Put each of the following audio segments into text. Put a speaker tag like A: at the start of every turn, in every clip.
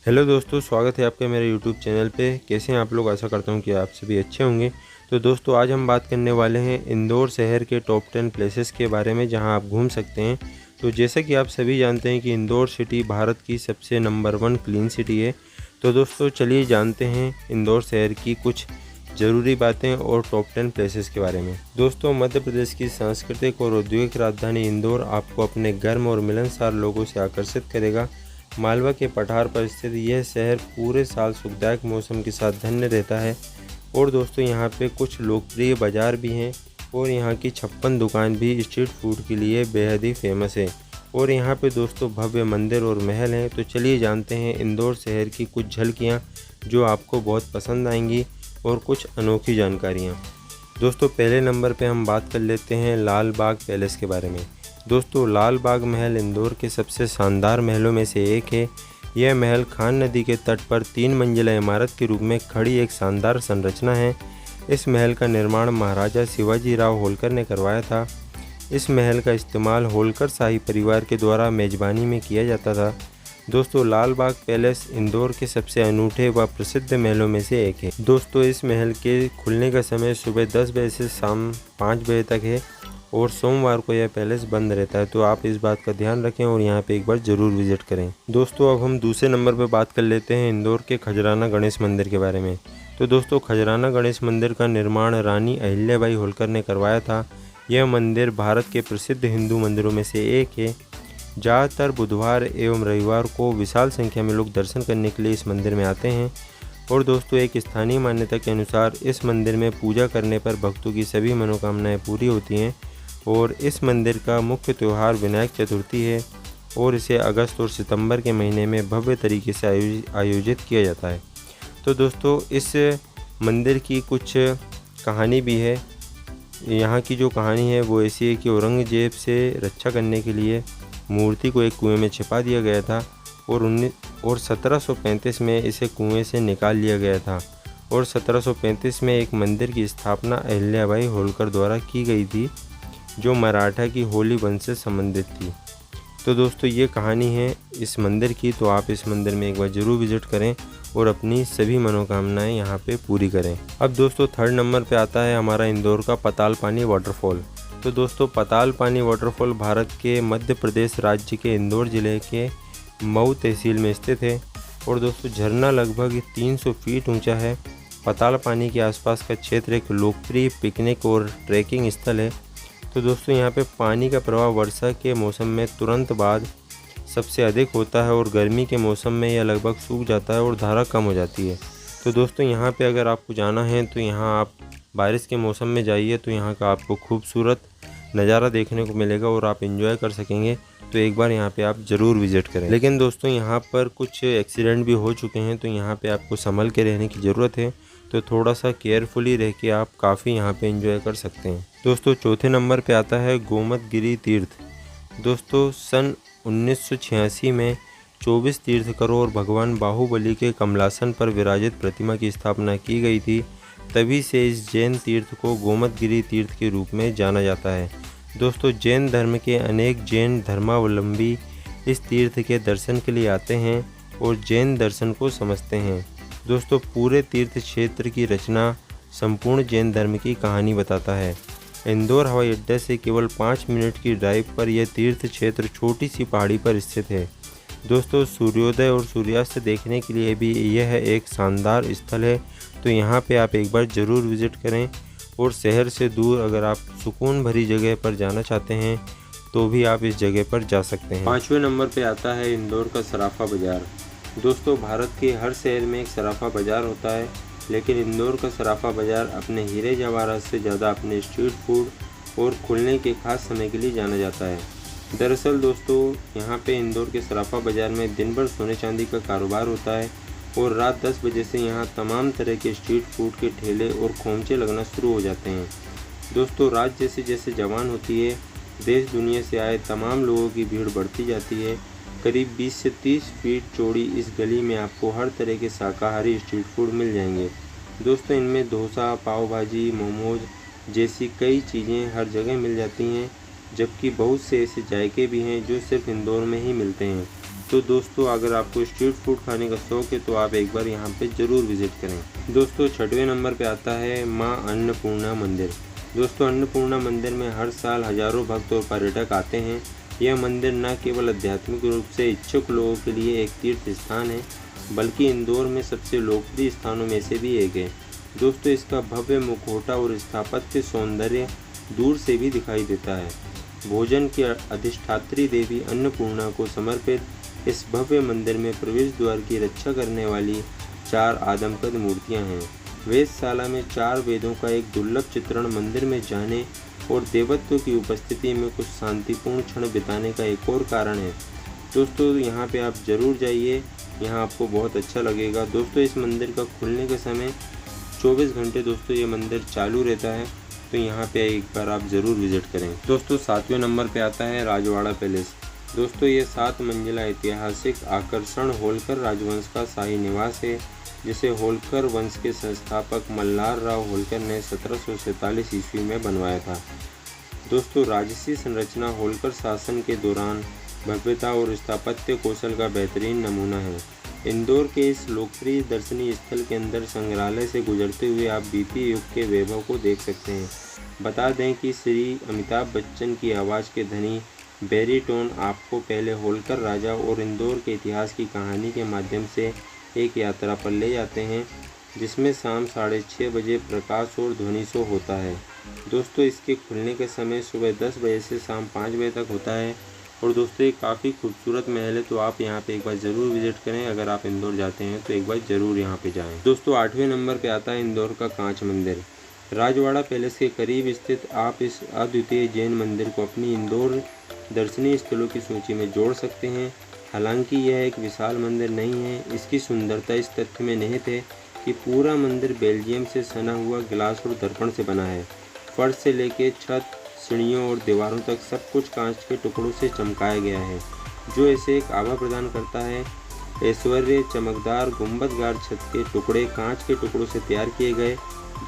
A: Hello दोस्तों, स्वागत है आपका मेरे यूट्यूब चैनल पे। कैसे हैं आप लोग? आशा करता हूं कि आप सभी अच्छे होंगे। तो दोस्तों, आज हम बात करने वाले हैं इंदौर शहर के टॉप 10 प्लेसेस के बारे में जहां आप घूम सकते हैं। तो जैसा कि आप सभी जानते हैं कि इंदौर सिटी भारत की सबसे नंबर 1 क्लीन सिटी है। तो दोस्तों, चलिए जानते हैं इंदौर शहर की कुछ ज़रूरी बातें और टॉप 10 प्लेसेस के बारे में। दोस्तों, मध्य प्रदेश की सांस्कृतिक और औद्योगिक राजधानी इंदौर आपको अपने गर्म और मिलनसार लोगों से आकर्षित करेगा। मालवा के पठार पर स्थित यह शहर पूरे साल सुखदायक मौसम के साथ धन्य रहता है। और दोस्तों, यहाँ पे कुछ लोकप्रिय बाज़ार भी हैं और यहाँ की 56 दुकान भी स्ट्रीट फूड के लिए बेहद ही फेमस है। और यहाँ पे दोस्तों भव्य मंदिर और महल हैं। तो चलिए जानते हैं इंदौर शहर की कुछ झलकियाँ जो आपको बहुत पसंद आएंगी और कुछ अनोखी जानकारियाँ। दोस्तों, पहले नंबर पे हम बात कर लेते हैं लाल बाग पैलेस के बारे में। दोस्तों, लाल बाग महल इंदौर के सबसे शानदार महलों में से एक है। यह महल खान नदी के तट पर 3 मंजिला इमारत के रूप में खड़ी एक शानदार संरचना है। इस महल का निर्माण महाराजा शिवाजी राव होलकर ने करवाया था। इस महल का इस्तेमाल होलकर शाही परिवार के द्वारा मेजबानी में किया जाता था। दोस्तों, लाल बाग पैलेस इंदौर के सबसे अनूठे व प्रसिद्ध महलों में से एक है। दोस्तों, इस महल के खुलने का समय सुबह 10 बजे से शाम 5 बजे तक है और सोमवार को यह पैलेस बंद रहता है। तो आप इस बात का ध्यान रखें और यहाँ पे एक बार ज़रूर विजिट करें। दोस्तों, अब हम दूसरे नंबर पर बात कर लेते हैं इंदौर के खजराना गणेश मंदिर के बारे में। तो दोस्तों, खजराना गणेश मंदिर का निर्माण रानी अहिल्याबाई होलकर ने करवाया था। यह मंदिर भारत के प्रसिद्ध हिंदू मंदिरों में से एक है। ज़्यादातर बुधवार एवं रविवार को विशाल संख्या में लोग दर्शन करने के लिए इस मंदिर में आते हैं। और दोस्तों, एक स्थानीय मान्यता के अनुसार इस मंदिर में पूजा करने पर भक्तों की सभी मनोकामनाएं पूरी होती हैं। और इस मंदिर का मुख्य त्यौहार विनायक चतुर्थी है और इसे अगस्त और सितंबर के महीने में भव्य तरीके से आयोजित किया जाता है। तो दोस्तों, इस मंदिर की कुछ कहानी भी है। यहाँ की जो कहानी है वो ऐसी है कि औरंगजेब से रक्षा करने के लिए मूर्ति को एक कुएं में छिपा दिया गया था और 1735 में इसे कुएं से निकाल लिया गया था। और 1735 में एक मंदिर की स्थापना अहिल्याबाई होलकर द्वारा की गई थी जो मराठा की होली वंश से संबंधित थी। तो दोस्तों, ये कहानी है इस मंदिर की। तो आप इस मंदिर में एक बार ज़रूर विजिट करें और अपनी सभी मनोकामनाएं यहाँ पे पूरी करें। अब दोस्तों, थर्ड नंबर पे आता है हमारा इंदौर का पताल पानी वाटरफॉल। तो दोस्तों, पताल पानी वाटरफॉल भारत के मध्य प्रदेश राज्य के इंदौर ज़िले के मऊ तहसील में स्थित है। और दोस्तों, झरना लगभग 300 फीट ऊँचा है। पताल पानी के आसपास का क्षेत्र एक लोकप्रिय पिकनिक और ट्रैकिंग स्थल है। तो दोस्तों, यहाँ पे पानी का प्रवाह वर्षा के मौसम में तुरंत बाद सबसे अधिक होता है और गर्मी के मौसम में यह लगभग सूख जाता है और धारा कम हो जाती है। तो दोस्तों, यहाँ पे अगर आपको जाना है तो यहाँ आप बारिश के मौसम में जाइए तो यहाँ का आपको खूबसूरत नज़ारा देखने को मिलेगा और आप एंजॉय कर सकेंगे। तो एक बार यहाँ पे आप ज़रूर विज़िट करें। लेकिन दोस्तों, यहाँ पर कुछ एक्सीडेंट भी हो चुके हैं तो यहाँ पे आपको संभल के रहने की ज़रूरत है। तो थोड़ा सा केयरफुली रह के आप काफ़ी यहाँ पे एंजॉय कर सकते हैं। दोस्तों, चौथे नंबर पे आता है गोमतगिरी तीर्थ। दोस्तों, सन 1986 में 24 तीर्थंकरों और भगवान बाहुबली के कमलासन पर विराजित प्रतिमा की स्थापना की गई थी। तभी से इस जैन तीर्थ को गोमतगिरी तीर्थ के रूप में जाना जाता है। दोस्तों, जैन धर्म के अनेक जैन धर्मावलंबी इस तीर्थ के दर्शन के लिए आते हैं और जैन दर्शन को समझते हैं। दोस्तों, पूरे तीर्थ क्षेत्र की रचना संपूर्ण जैन धर्म की कहानी बताता है। इंदौर हवाई अड्डे से केवल 5 मिनट की ड्राइव पर यह तीर्थ क्षेत्र छोटी सी पहाड़ी पर स्थित है। दोस्तों, सूर्योदय और सूर्यास्त देखने के लिए भी यह एक शानदार स्थल है। तो यहाँ पे आप एक बार ज़रूर विज़िट करें। और शहर से दूर अगर आप सुकून भरी जगह पर जाना चाहते हैं तो भी आप इस जगह पर जा सकते हैं। 5वें नंबर पे आता है इंदौर का सराफा बाज़ार। दोस्तों, भारत के हर शहर में एक सराफा बाज़ार होता है, लेकिन इंदौर का सराफा बाज़ार अपने हीरे जवाहरात से ज़्यादा अपने स्ट्रीट फूड और खुलने के खास समय के लिए जाना जाता है। दरअसल दोस्तों, यहाँ पे इंदौर के सराफा बाज़ार में दिन भर सोने चांदी का कारोबार होता है और रात 10 बजे से यहाँ तमाम तरह के स्ट्रीट फूड के ठेले और खोमचे लगना शुरू हो जाते हैं। दोस्तों, रात जैसे जैसे जवान होती है, देश दुनिया से आए तमाम लोगों की भीड़ बढ़ती जाती है। करीब 20 से 30 फीट चौड़ी इस गली में आपको हर तरह के शाकाहारी स्ट्रीट फूड मिल जाएंगे। दोस्तों, इनमें डोसा, पाव भाजी, मोमोज जैसी कई चीज़ें हर जगह मिल जाती हैं, जबकि बहुत से ऐसे जायके भी हैं जो सिर्फ इंदौर में ही मिलते हैं। तो दोस्तों अगर आपको स्ट्रीट फूड खाने का शौक़ है तो आप एक बार यहाँ पे ज़रूर विज़िट करें। दोस्तों 6वें नंबर पे आता है माँ अन्नपूर्णा मंदिर। दोस्तों अन्नपूर्णा मंदिर में हर साल हज़ारों भक्त और पर्यटक आते हैं। यह मंदिर न केवल आध्यात्मिक रूप से इच्छुक लोगों के लिए एक तीर्थ स्थान है, बल्कि इंदौर में सबसे लोकप्रिय स्थानों में से भी एक है। दोस्तों इसका भव्य मुखौटा और स्थापत्य सौंदर्य दूर से भी दिखाई देता है। भोजन की अधिष्ठात्री देवी अन्नपूर्णा को समर्पित इस भव्य मंदिर में प्रवेश द्वार की रक्षा करने वाली 4 आदमकद मूर्तियां हैं। वेधशाला में 4 वेदों का एक दुर्लभ चित्रण मंदिर में जाने और देवत्व की उपस्थिति में कुछ शांतिपूर्ण क्षण बिताने का एक और कारण है। दोस्तों यहाँ पे आप ज़रूर जाइए, यहाँ आपको बहुत अच्छा लगेगा। दोस्तों इस मंदिर का खुलने के समय 24 घंटे दोस्तों ये मंदिर चालू रहता है, तो यहाँ पे एक बार आप ज़रूर विज़िट करें। दोस्तों 7वें नंबर पे आता है राजवाड़ा पैलेस। दोस्तों ये 7 मंजिला ऐतिहासिक आकर्षण होलकर राजवंश का शाही निवास है, जिसे होलकर वंश के संस्थापक मल्हार राव होलकर ने 1747 ईस्वी में बनवाया था। दोस्तों राजसी संरचना होलकर शासन के दौरान भव्यता और स्थापत्य कौशल का बेहतरीन नमूना है। इंदौर के इस लोकप्रिय दर्शनीय स्थल के अंदर संग्रहालय से गुजरते हुए आप बीपी युग के वैभव को देख सकते हैं। बता दें कि श्री अमिताभ बच्चन की आवाज़ के धनी बैरीटोन आपको पहले होलकर राजा और इंदौर के इतिहास की कहानी के माध्यम से एक यात्रा पर ले जाते हैं, जिसमें शाम 6:30 बजे प्रकाश और ध्वनि शो होता है। दोस्तों इसके खुलने के समय सुबह 10 बजे से शाम 5 बजे तक होता है। और दोस्तों ये काफ़ी खूबसूरत महल है, तो आप यहाँ पे एक बार ज़रूर विज़िट करें। अगर आप इंदौर जाते हैं तो एक बार ज़रूर यहाँ पे जाएं। दोस्तों 8वें नंबर पे आता है इंदौर का कांच मंदिर। राजवाड़ा पैलेस के करीब स्थित आप इस अद्वितीय जैन मंदिर को अपनी इंदौर दर्शनीय स्थलों की सूची में जोड़ सकते हैं। हालांकि यह एक विशाल मंदिर नहीं है, इसकी सुंदरता इस तथ्य में निहित है कि पूरा मंदिर बेल्जियम से सना हुआ गिलास और दर्पण से बना है। फर्श से लेकर छत, सीढ़ियों और दीवारों तक सब कुछ कांच के टुकड़ों से चमकाया गया है, जो इसे एक आभा प्रदान करता है। ऐश्वर्य चमकदार गुंबदगार छत के टुकड़े कांच के टुकड़ों से तैयार किए गए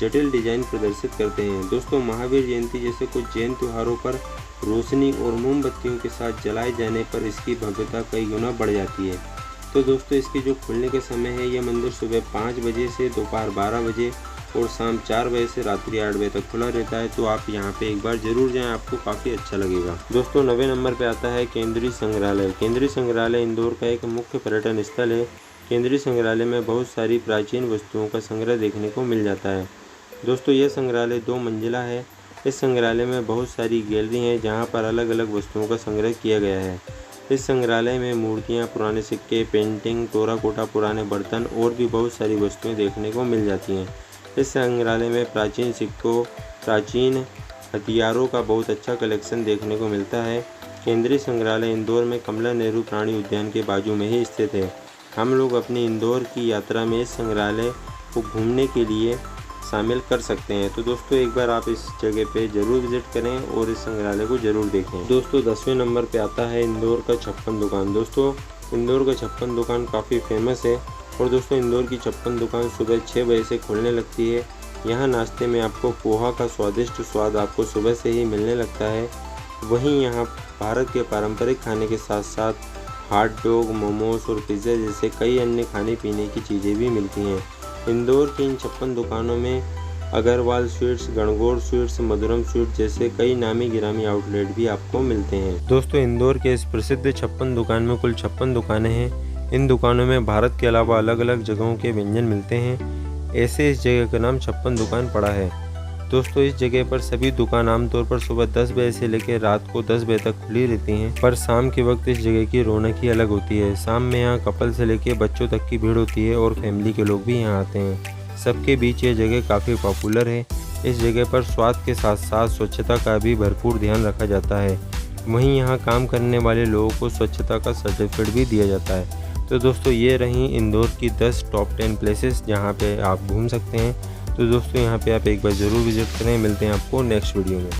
A: जटिल डिजाइन प्रदर्शित करते हैं। दोस्तों महावीर जयंती जैसे कुछ जैन त्योहारों पर रोशनी और मोमबत्तियों के साथ जलाए जाने पर इसकी भव्यता कई गुना बढ़ जाती है। तो दोस्तों इसके जो खुलने के समय है, यह मंदिर सुबह 5 बजे से दोपहर 12 बजे और शाम 4 बजे से रात्रि 8 बजे तक खुला रहता है। तो आप यहाँ पे एक बार ज़रूर जाएं, आपको काफ़ी अच्छा लगेगा। दोस्तों 9वें नंबर पे आता है केंद्रीय संग्रहालय। केंद्रीय संग्रहालय इंदौर का एक मुख्य पर्यटन स्थल है। केंद्रीय संग्रहालय में बहुत सारी प्राचीन वस्तुओं का संग्रह देखने को मिल जाता है। दोस्तों यह संग्रहालय 2 मंजिला है। इस संग्रहालय में बहुत सारी गैलरी हैं, जहाँ पर अलग अलग वस्तुओं का संग्रह किया गया है। इस संग्रहालय में मूर्तियाँ, पुराने सिक्के, पेंटिंग, टेराकोटा, पुराने बर्तन और भी बहुत सारी वस्तुएं देखने को मिल जाती हैं। इस संग्रहालय में प्राचीन सिक्कों, प्राचीन हथियारों का बहुत अच्छा कलेक्शन देखने को मिलता है। केंद्रीय संग्रहालय इंदौर में कमला नेहरू प्राणी उद्यान के बाजू में ही स्थित है। हम लोग अपनी इंदौर की यात्रा में इस संग्रहालय को घूमने के लिए शामिल कर सकते हैं। तो दोस्तों एक बार आप इस जगह पे ज़रूर विज़िट करें और इस संग्रहालय को ज़रूर देखें। दोस्तों 10वें नंबर पे आता है इंदौर का छप्पन दुकान। दोस्तों इंदौर का छप्पन दुकान काफ़ी फेमस है और दोस्तों इंदौर की छप्पन दुकान सुबह 6 बजे से खुलने लगती है। यहाँ नाश्ते में आपको पोहा का स्वादिष्ट स्वाद आपको सुबह से ही मिलने लगता है। वहीं यहाँ भारत के पारंपरिक खाने के साथ साथ हॉट डॉग, मोमोज और पिज़्ज़ा जैसे कई अन्य खाने पीने की चीज़ें भी मिलती हैं। इंदौर की इन छप्पन दुकानों में अग्रवाल स्वीट्स, गणगौर स्वीट्स, मधुरम स्वीट जैसे कई नामी गिरामी आउटलेट भी आपको मिलते हैं। दोस्तों इंदौर के इस प्रसिद्ध छप्पन दुकान में कुल 56 दुकानें हैं। इन दुकानों में भारत के अलावा अलग अलग जगहों के व्यंजन मिलते हैं। ऐसे इस जगह का नाम छप्पन दुकान पड़ा है। दोस्तों इस जगह पर सभी दुकान आमतौर पर सुबह 10 बजे से लेकर रात को 10 बजे तक खुली रहती हैं, पर शाम के वक्त इस जगह की रौनक ही अलग होती है। शाम में यहाँ कपल से लेकर बच्चों तक की भीड़ होती है और फैमिली के लोग भी यहाँ आते हैं। सबके बीच ये जगह काफ़ी पॉपुलर है। इस जगह पर स्वाद के साथ साथ स्वच्छता का भी भरपूर ध्यान रखा जाता है। वहीं यहाँ काम करने वाले लोगों को स्वच्छता का सर्टिफिकेट भी दिया जाता है। तो दोस्तों ये रहीं इंदौर की 10 टॉप 10 प्लेसेस जहाँ पे आप घूम सकते हैं। तो दोस्तों यहाँ पे आप एक बार ज़रूर विज़िट करें। मिलते हैं आपको नेक्स्ट वीडियो में।